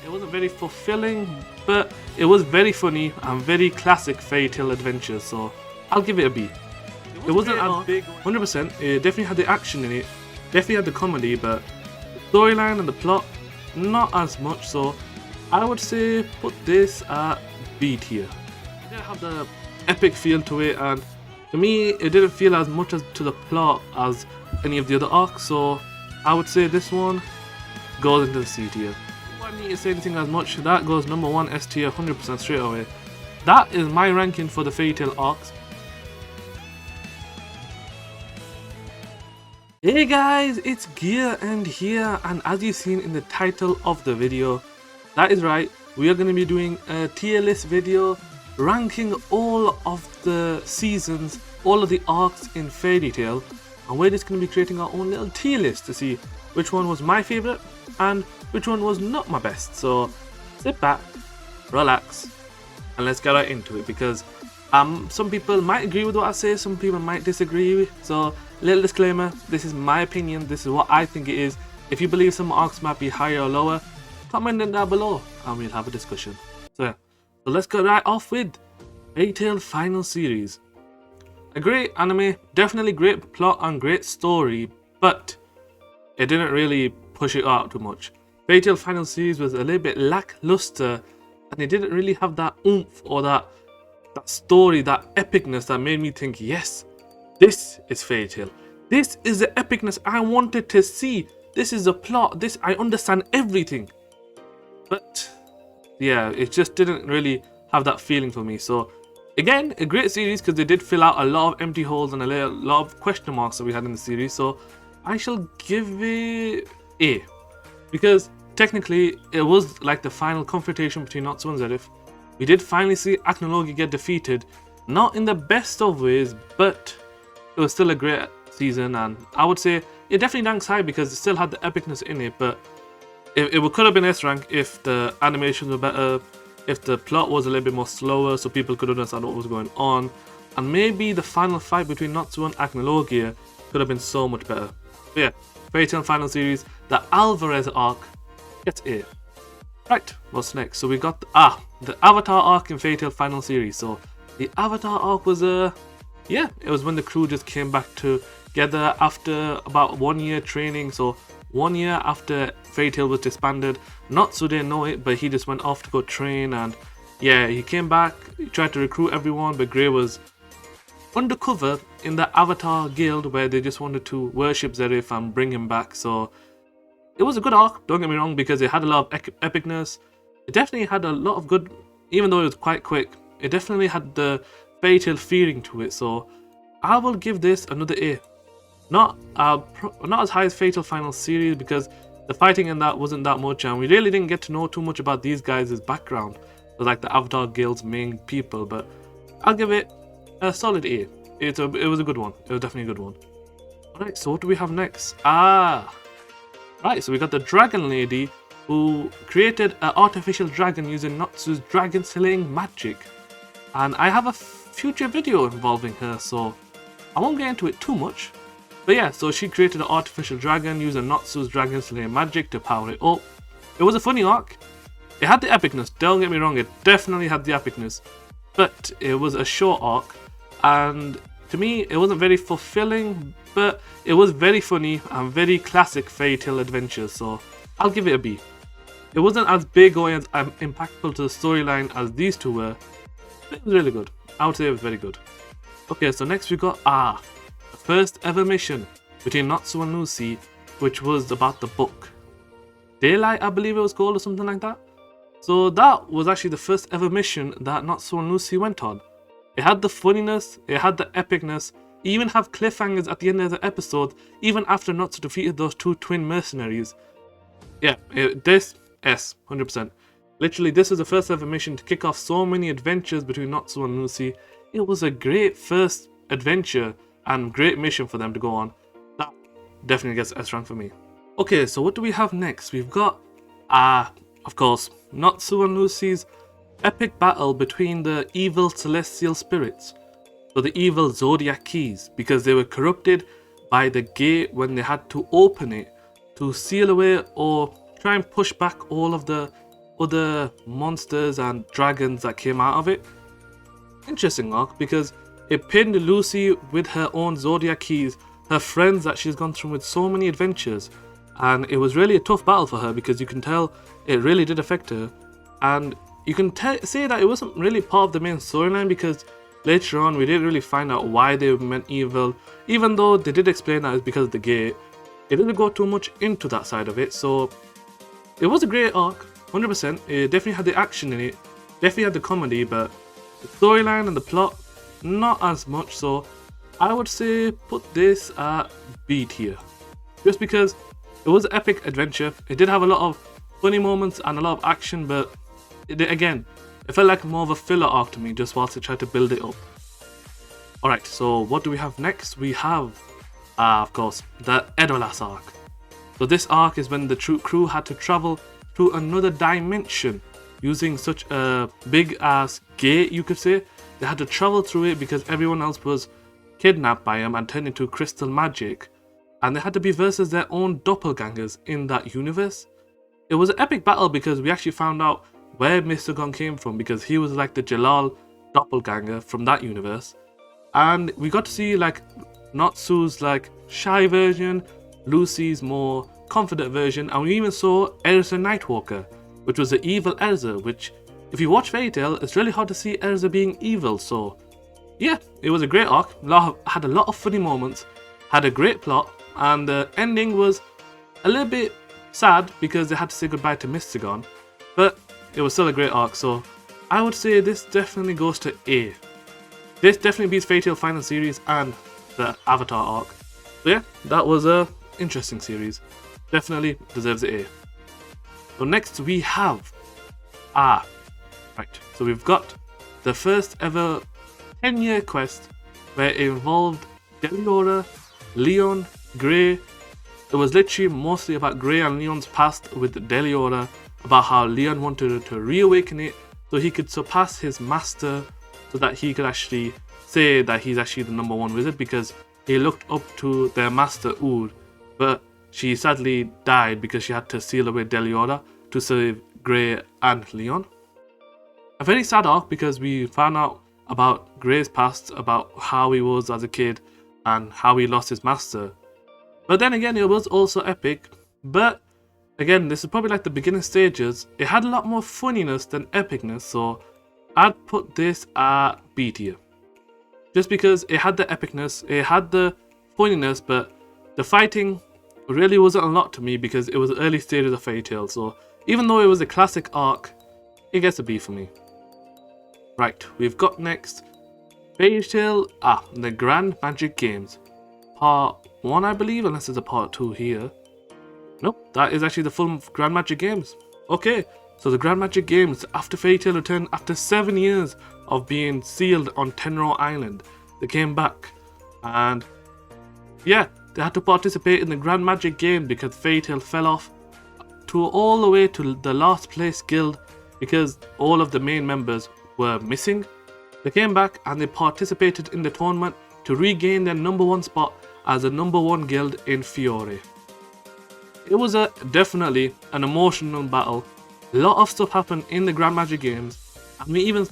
It wasn't very fulfilling, but it was very funny and very classic fairy tale adventure, so I'll give it a B. It wasn't as big, 100%, it definitely had the action in it, definitely had the comedy, but the storyline and the plot, not as much, so I would say put this at B tier. It didn't have the epic feel to it, and to me, it didn't feel as much as to the plot as any of the other arcs, so I would say this one goes into the C tier. I don't need to say anything as much, that goes number 1 S tier 100% straight away. That is my ranking for the fairy tale arcs. Hey guys, it's Gear and here, and as you've seen in the title of the video, that is right, we are going to be doing a tier list video ranking all of the seasons, all of the arcs in Fairy Tail, and we're just going to be creating our own little tier list to see which one was my favourite and which one was not my best. So sit back, relax, and let's get right into it, because some people might agree with what I say, some people might disagree, so little disclaimer, this is my opinion, this is what I think it is. If you believe some arcs might be higher or lower, comment it down below and we'll have a discussion. So yeah, so let's go right off with Fairy Tail Final Series. A great anime, definitely great plot and great story, but it didn't really push it out too much. Fairy Tail Final Series was a little bit lackluster, and it didn't really have that oomph or that story, that epicness that made me think, yes, this is Fairy Tail. This is the epicness I wanted to see. This is the plot. This, I understand everything. But yeah, it just didn't really have that feeling for me. So again, a great series because they did fill out a lot of empty holes and a lot of question marks that we had in the series. So I shall give it A, because technically it was like the final confrontation between Natsu and Zerif. We did finally see Acnology get defeated, not in the best of ways, but it was still a great season, and I would say it definitely ranks high because it still had the epicness in it, but it could have been S rank if the animations were better, if the plot was a little bit more slower so people could understand what was going on, and maybe the final fight between Natsu and Acnology could have been so much better. But yeah, Fairy Tail Final Series, the Alvarez arc gets A. Right, what's next? So we got the Avatar arc in Fairy Tail Final Series. So the Avatar arc was yeah, it was when the crew just came back together after about 1 year training. So 1 year after Fairy Tail was disbanded. Natsu didn't know it, but he just went off to go train, and yeah, he came back, he tried to recruit everyone, but Grey was undercover in the Avatar guild where they just wanted to worship Zerif and bring him back. So it was a good arc, don't get me wrong, because it had a lot of epicness. It definitely had a lot of good, even though it was quite quick, it definitely had the Fairy Tail feeling to it. So I will give this another A. Not as high as Fairy Tail Final Series, because the fighting in that wasn't that much, and we really didn't get to know too much about these guys' background, so like the Avatar guild's main people. But I'll give it a solid A. It was a good one. It was definitely a good one. Alright, so what do we have next? Right, so we got the Dragon Lady, who created an artificial dragon using Natsu's dragon slaying magic. And I have a future video involving her, so I won't get into it too much. But yeah, so she created an artificial dragon using Natsu's dragon slaying magic to power it up. It was a funny arc. It had the epicness, don't get me wrong, it definitely had the epicness. But it was a short arc, and to me, it wasn't very fulfilling, but it was very funny and very classic fairy tale adventure, so I'll give it a B. It wasn't as big or as impactful to the storyline as these two were, but it was really good. I would say it was very good. Okay, so next we got the first ever mission between Natsu and Lucy, which was about the book. Daylight, I believe it was called, or something like that. So that was actually the first ever mission that Natsu and Lucy went on. It had the funniness, it had the epicness, even have cliffhangers at the end of the episode, even after Natsu defeated those two twin mercenaries. Yeah, this, S, 100%. Literally, this was the first ever mission to kick off so many adventures between Natsu and Lucy. It was a great first adventure and great mission for them to go on. That definitely gets S rank for me. Okay, so what do we have next? We've got, of course, Natsu and Lucy's epic battle between the evil celestial spirits, so the evil zodiac keys, because they were corrupted by the gate when they had to open it to seal away or try and push back all of the other monsters and dragons that came out of it. Interesting arc because it pinned Lucy with her own Zodiac keys, her friends that she's gone through with so many adventures, and it was really a tough battle for her because you can tell it really did affect her, and you can say that it wasn't really part of the main storyline because later on we didn't really find out why they meant evil, even though they did explain that it's because of the gate. It didn't go too much into that side of it, so it was a great arc, 100%. It definitely had the action in it, definitely had the comedy, but the storyline and the plot, not as much, so I would say put this at B tier. Just because it was an epic adventure, it did have a lot of funny moments and a lot of action, but again, it felt like more of a filler arc to me just whilst they tried to build it up. Alright, so what do we have next? We have, of course, the Edolas arc. So this arc is when the crew had to travel to another dimension using such a big ass gate, you could say. They had to travel through it because everyone else was kidnapped by him and turned into crystal magic, and they had to be versus their own doppelgangers in that universe. It was an epic battle because we actually found out where Mr. Gon came from, because he was like the Jellal doppelganger from that universe, and we got to see like Natsu's like shy version, Lucy's more confident version, and we even saw Erza Nightwalker, which was the evil Erza, which if you watch Fairy Tail, it's really hard to see Erza being evil. So yeah, it was a great arc, had a lot of funny moments, had a great plot, and the ending was a little bit sad because they had to say goodbye to Mr. Gon, but it was still a great arc, so I would say this definitely goes to A. This definitely beats Fairy Tail Final Series and the Avatar arc. So yeah, that was a interesting series. Definitely deserves an A. So next we have so we've got the first ever 10-year quest where it involved Deliora, Leon, Grey. It was literally mostly about Grey and Leon's past, with Deliora about how Leon wanted to reawaken it so he could surpass his master, so that he could actually say that he's actually the #1 wizard, because he looked up to their master Oud, but she sadly died because she had to seal away Deliora to save Grey and Leon. A very sad arc because we found out about Grey's past, about how he was as a kid and how he lost his master. But then again, it was also epic. But again, this is probably like the beginning stages. It had a lot more funniness than epicness, so I'd put this at B tier. Just because it had the epicness, it had the funniness, but the fighting really wasn't a lot to me because it was early stages of Fairy Tail. So even though it was a classic arc, it gets a B for me. Right, we've got next Fairy Tail, the Grand Magic Games. Part 1, I believe, unless there's a part 2 here. Nope, that is actually the full Grand Magic Games. Okay, so the Grand Magic Games, after Fairy Tail returned after 7 years of being sealed on Tenrou Island, they came back, and yeah, they had to participate in the Grand Magic Game because Fairy Tail fell off to all the way to the last place guild because all of the main members were missing. They came back and they participated in the tournament to regain their #1 spot as the #1 guild in Fiore. It was definitely an emotional battle. A lot of stuff happened in the Grand Magic Games, and we even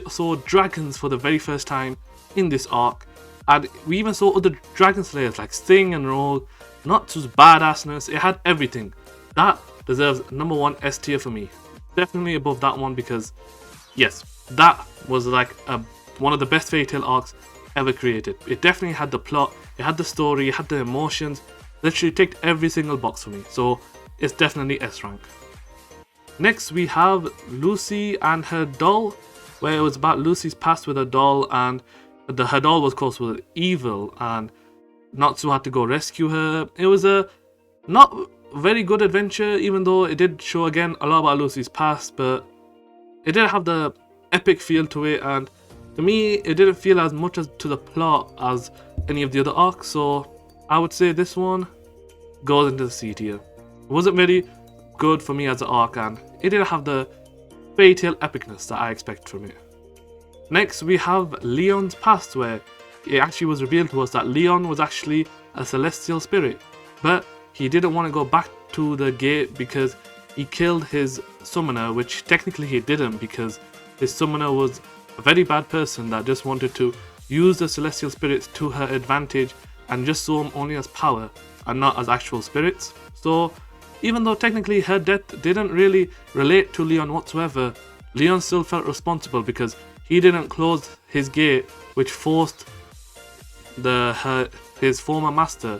saw dragons for the very first time in this arc, and we even saw other dragon slayers like Sting and Rogue. Not just badassness, it had everything. That deserves #1 S tier for me. Definitely above that one because yes, that was like one of the best Fairy Tail arcs ever created. It definitely had the plot, it had the story, it had the emotions, literally ticked every single box for me, so it's definitely S rank. Next we have Lucy and her doll, where it was about Lucy's past with her doll, and her doll was of course was evil, and Natsu had to go rescue her. It was a not very good adventure, even though it did show again a lot about Lucy's past, but it did have the epic feel to it, and to me it didn't feel as much as to the plot as any of the other arcs, so I would say this one goes into the C tier. It wasn't very good for me as an arc, and it didn't have the Fairy Tail epicness that I expect from it. Next we have Leon's past, where it actually was revealed to us that Leon was actually a celestial spirit, but he didn't want to go back to the gate because he killed his summoner, which technically he didn't, because his summoner was a very bad person that just wanted to use the celestial spirits to her advantage and just saw them only as power and not as actual spirits. So even though technically her death didn't really relate to Leon whatsoever, Leon still felt responsible because he didn't close his gate, which forced his former master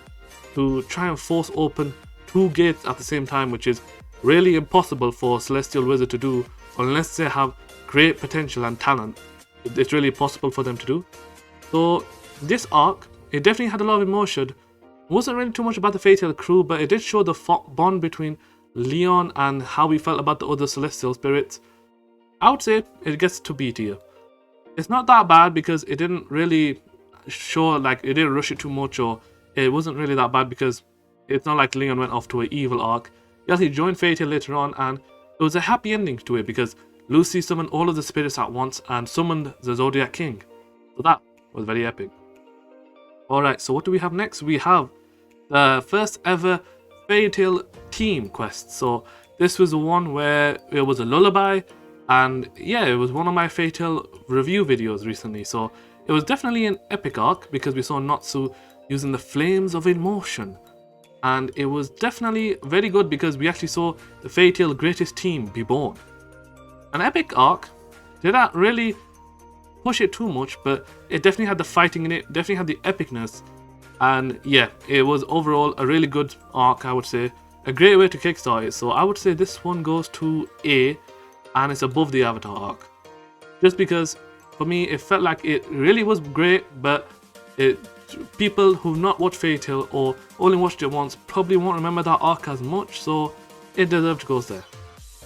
to try and force open 2 gates at the same time, which is really impossible for a celestial wizard to do unless they have great potential and talent. It's really possible for them to do. So this arc, it definitely had a lot of emotion. It wasn't really too much about the Fatal crew, but it did show the bond between Leon and how we felt about the other celestial spirits. I would say it gets to B tier. It's not that bad because it didn't really show, like, it didn't rush it too much, or it wasn't really that bad because it's not like Leon went off to an evil arc. He actually joined Fatal later on, and it was a happy ending to it because Lucy summoned all of the spirits at once and summoned the Zodiac King. So that was very epic. Alright, so what do we have next? We have the first ever Fatal team quest. So this was the one where it was a lullaby, and yeah, it was one of my Fatal review videos recently. So it was definitely an epic arc because we saw Natsu using the flames of emotion. And it was definitely very good because we actually saw the Fatal greatest team be born. An epic arc, did not really push it too much, but it definitely had the fighting in it, definitely had the epicness. And yeah, it was overall a really good arc, I would say. A great way to kickstart it. So I would say this one goes to A, and it's above the Avatar arc. Just because, for me, it felt like it really was great, but people who've not watched Fatal or only watched it once probably won't remember that arc as much, so it deserved to go there.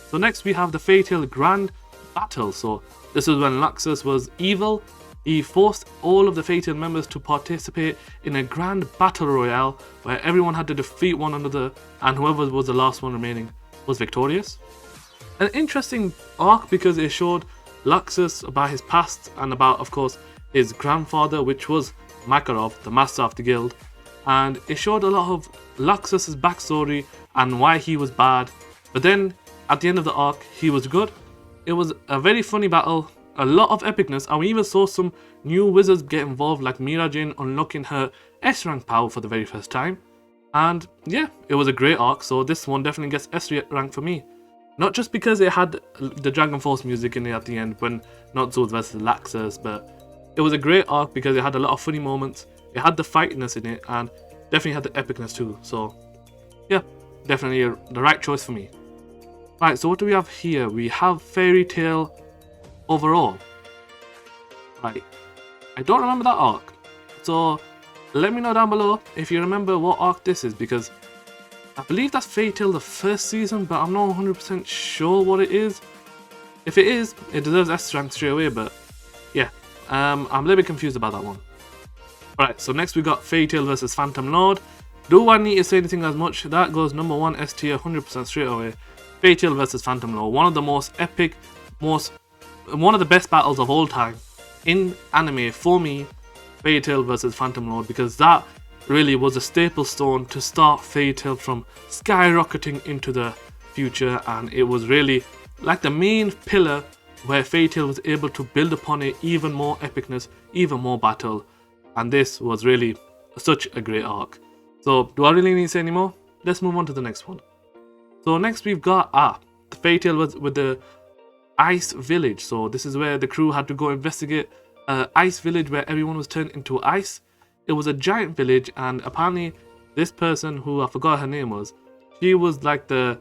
So next we have the Fatal Grand Battle. So this is when Luxus was evil. He forced all of the Fatal members to participate in a grand battle royale where everyone had to defeat one another, and whoever was the last one remaining was victorious. An interesting arc because it showed Luxus about his past and about, of course, his grandfather, which was Makarov, the master of the guild, and it showed a lot of Luxus's backstory and why he was bad, but then at the end of the arc he was good. It was a very funny battle, a lot of epicness, and we even saw some new wizards get involved, like Mira Jane unlocking her S rank power for the very first time. And yeah, it was a great arc, so this one definitely gets S rank for me. Not just because it had the Dragon Force music in it at the end when Natsu versus Luxus, but it was a great arc because it had a lot of funny moments, it had the fightiness in it, and definitely had the epicness too. So yeah, definitely the right choice for me. Right, so what do we have here? We have Fairy Tail overall. Right, I don't remember that arc, so let me know down below if you remember what arc this is, because I believe that's Fairy Tail the first season, but I'm not 100% sure what it is. If it is, it deserves S rank straight away, but yeah, I'm a little bit confused about that one. Right, so next we got Fairy Tail versus Phantom Lord. Do I need to say anything as much? That goes number 1 S tier 100% straight away. Fairy Tail versus Phantom Lord, one of the most epic, one of the best battles of all time in anime for me. Fairy Tail versus Phantom Lord, because that really was a staple stone to start Fairy Tail from skyrocketing into the future, and it was really like the main pillar where Fairy Tail was able to build upon it even more epicness, even more battle, and this was really such a great arc. So do I really need to say any more? Let's move on to the next one. So next we've got the Fairy Tail was with the Ice Village. So this is where the crew had to go investigate Ice Village where everyone was turned into ice. It was a giant village, and apparently this person, who I forgot her name was, she was like the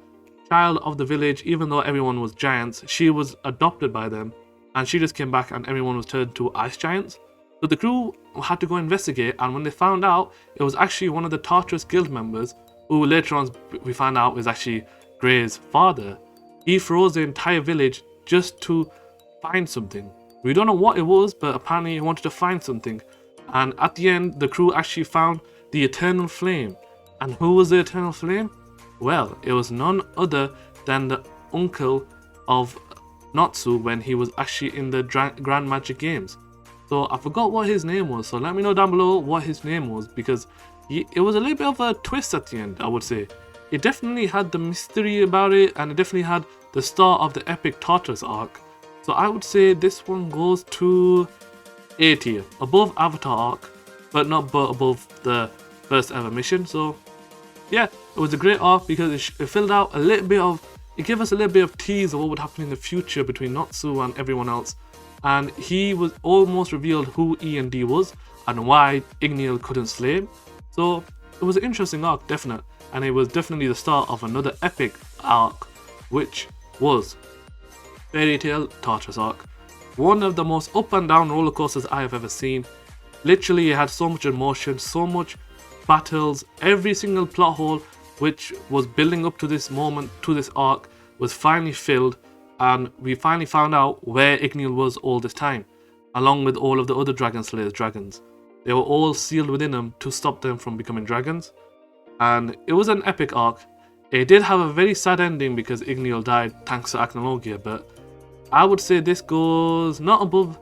child of the village. Even though everyone was giants, she was adopted by them, and she just came back and everyone was turned to ice giants. So the crew had to go investigate, and when they found out, it was actually one of the Tartarus guild members, who later on we found out was actually Grey's father. He froze the entire village just to find something. We don't know what it was, but apparently he wanted to find something. And at the end, the crew actually found the Eternal Flame. And who was the Eternal Flame? Well, it was none other than the uncle of Natsu when he was actually in the Grand Magic Games. So I forgot what his name was, so let me know down below what his name was, because it was a little bit of a twist at the end, I would say. it definitely had the mystery about it, and it definitely had the start of the epic Tartarus arc. So I would say this one goes to A tier, above Avatar arc, but not above the first ever mission. So yeah, it was a great arc because it filled out a little bit of, it gave us a little bit of tease of what would happen in the future between Natsu and everyone else. And he was almost revealed who E and D was and why Igneel couldn't slay him. So it was an interesting arc, definite, and it was definitely the start of another epic arc, which was Fairy Tail Tartarus arc. One of the most up and down roller coasters I have ever seen. Literally, it had so much emotion, so much battles, every single plot hole which was building up to this moment, to this arc, was finally filled, and we finally found out where Igneel was all this time, along with all of the other Dragon Slayer's dragons. They were all sealed within him to stop them from becoming dragons, and it was an epic arc. It did have a very sad ending because Igneel died thanks to Acnologia, but I would say this goes not above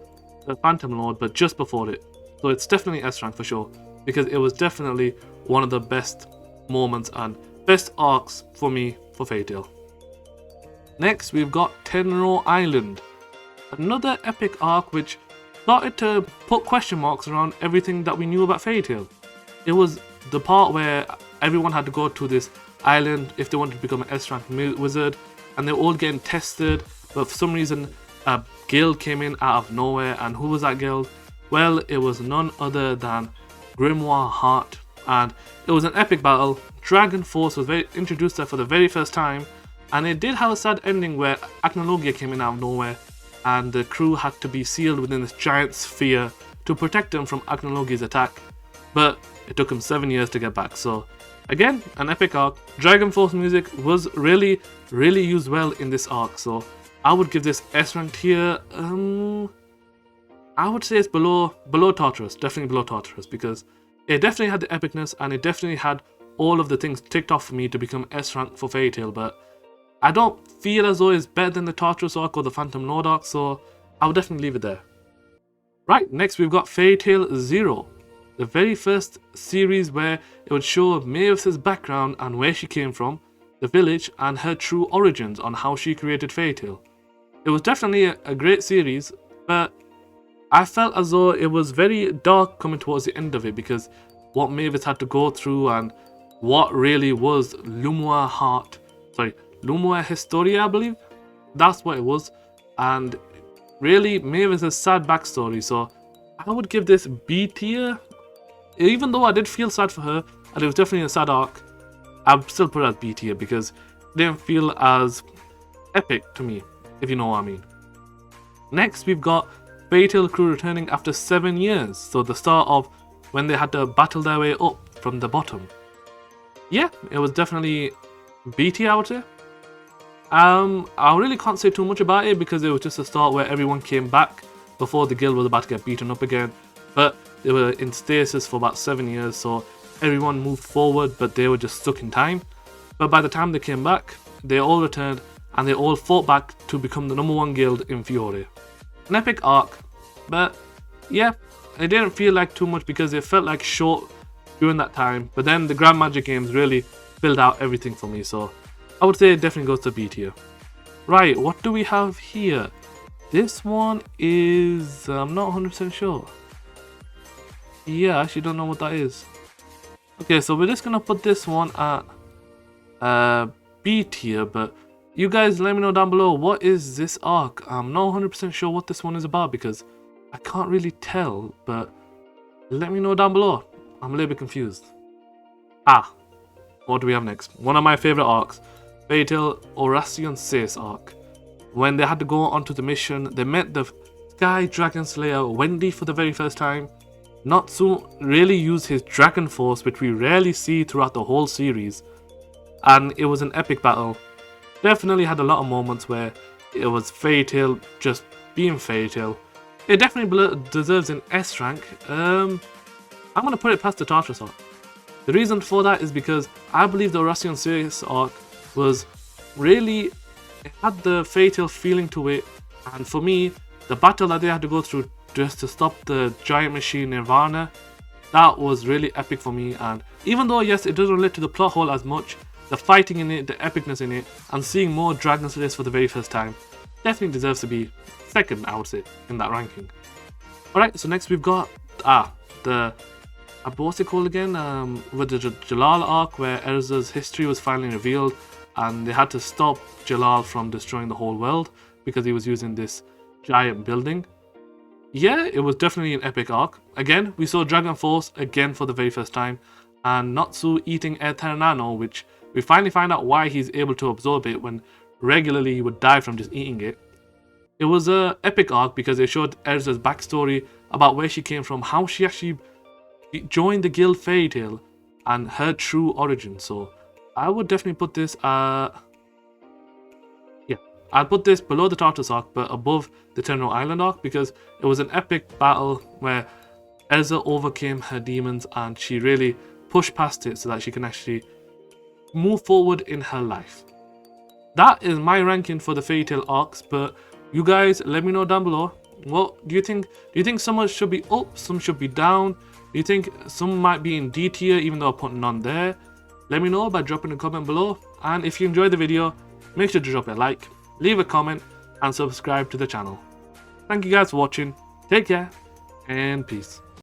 the Phantom Lord, but just before it. So it's definitely S rank for sure, because it was definitely one of the best moments and best arcs for me for Fairy Tail. Next, we've got Tenrou Island, another epic arc which started to put question marks around everything that we knew about Fairy Tail. It was the part where everyone had to go to this island if they wanted to become an S rank wizard, and they were all getting tested, but for some reason a guild came in out of nowhere. And who was that guild? Well, it was none other than Grimoire Heart, and it was an epic battle. Dragon Force was introduced there for the very first time, and it did have a sad ending where Acnologia came in out of nowhere, and the crew had to be sealed within this giant sphere to protect them from Acnologia's attack. But it took them 7 years to get back. So again, an epic arc. Dragon Force music was really used well in this arc. So I would give this S rank tier. I would say it's below Tartarus, definitely below Tartarus, because it definitely had the epicness and it definitely had all of the things ticked off for me to become S rank for Fairy Tail, but I don't feel as though it's better than the Tartarus arc or the Phantom Lord arc, so I would definitely leave it there. Right, next we've got Fairy Tail Zero, the very first series where it would show Mavis's background and where she came from, the village, and her true origins on how she created Fairy Tail. It was definitely a great series, but I felt as though it was very dark coming towards the end of it, because what Mavis had to go through and what really was Lullaby Historia, I believe. That's what it was. And really, Mavis' sad backstory. So I would give this B tier. Even though I did feel sad for her, and it was definitely a sad arc, I'd still put it as B tier because it didn't feel as epic to me, if you know what I mean. Next, we've got Fairy Tail crew returning after 7 years. So the start of when they had to battle their way up from the bottom. Yeah, it was definitely B tier, I would say. I really can't say too much about it because it was just a start where everyone came back before the guild was about to get beaten up again. But they were in stasis for about 7 years, so everyone moved forward, but they were just stuck in time. But by the time they came back, they all returned and they all fought back to become the #1 guild in Fiore. An epic arc, but yeah, it didn't feel like too much because it felt like short during that time. But then the Grand Magic games really filled out everything for me, so I would say it definitely goes to B tier. Right, what do we have here? This one is, I'm not 100% sure. Yeah, I actually don't know what that is. Okay, so we're just gonna put this one at B tier, but you guys let me know down below, what is this arc? I'm not 100% sure what this one is about because I can't really tell, but let me know down below. I'm a little bit confused. What do we have next? One of my favorite arcs, Fairy Tail Oracion Seis arc. When they had to go onto the mission, they met the Sky Dragon Slayer Wendy for the very first time. Natsu really used his Dragon Force, which we rarely see throughout the whole series, and it was an epic battle. Definitely had a lot of moments where it was Fairy Tail just being Fairy Tail. It definitely deserves an S rank. I'm gonna put it past the Tartarus arc. The reason for that is because I believe the Oracion Seis arc was really, it had the Fairy Tail feeling to it, and for me, the battle that they had to go through just to stop the giant machine Nirvana, that was really epic for me. And even though yes, it doesn't relate to the plot hole as much, the fighting in it, the epicness in it, and seeing more dragon slays for the very first time definitely deserves to be second, I would say, in that ranking. Alright, so next we've got what's it called again? With the Jellal arc, where Erza's history was finally revealed, and they had to stop Jellal from destroying the whole world because he was using this giant building. Yeah, it was definitely an epic arc. Again, we saw Dragon Force again for the very first time, and Natsu eating Eternano, which we finally find out why he's able to absorb it when regularly he would die from just eating it. It was a epic arc because it showed Erza's backstory about where she came from, how she actually joined the guild Fairy Tail, and her true origin. So I would definitely put this I'd put this below the Tartarus arc but above the Tenrou Island arc, because it was an epic battle where Erza overcame her demons and she really pushed past it so that she can actually move forward in her life. That is my ranking for the Fairy Tail arcs, but you guys let me know down below. What do you think? Do you think some should be up, some should be down? Do you think some might be in D tier even though I put none there? Let me know by dropping a comment below, and if you enjoyed the video, make sure to drop a like, leave a comment, and subscribe to the channel. Thank you guys for watching, take care, and peace.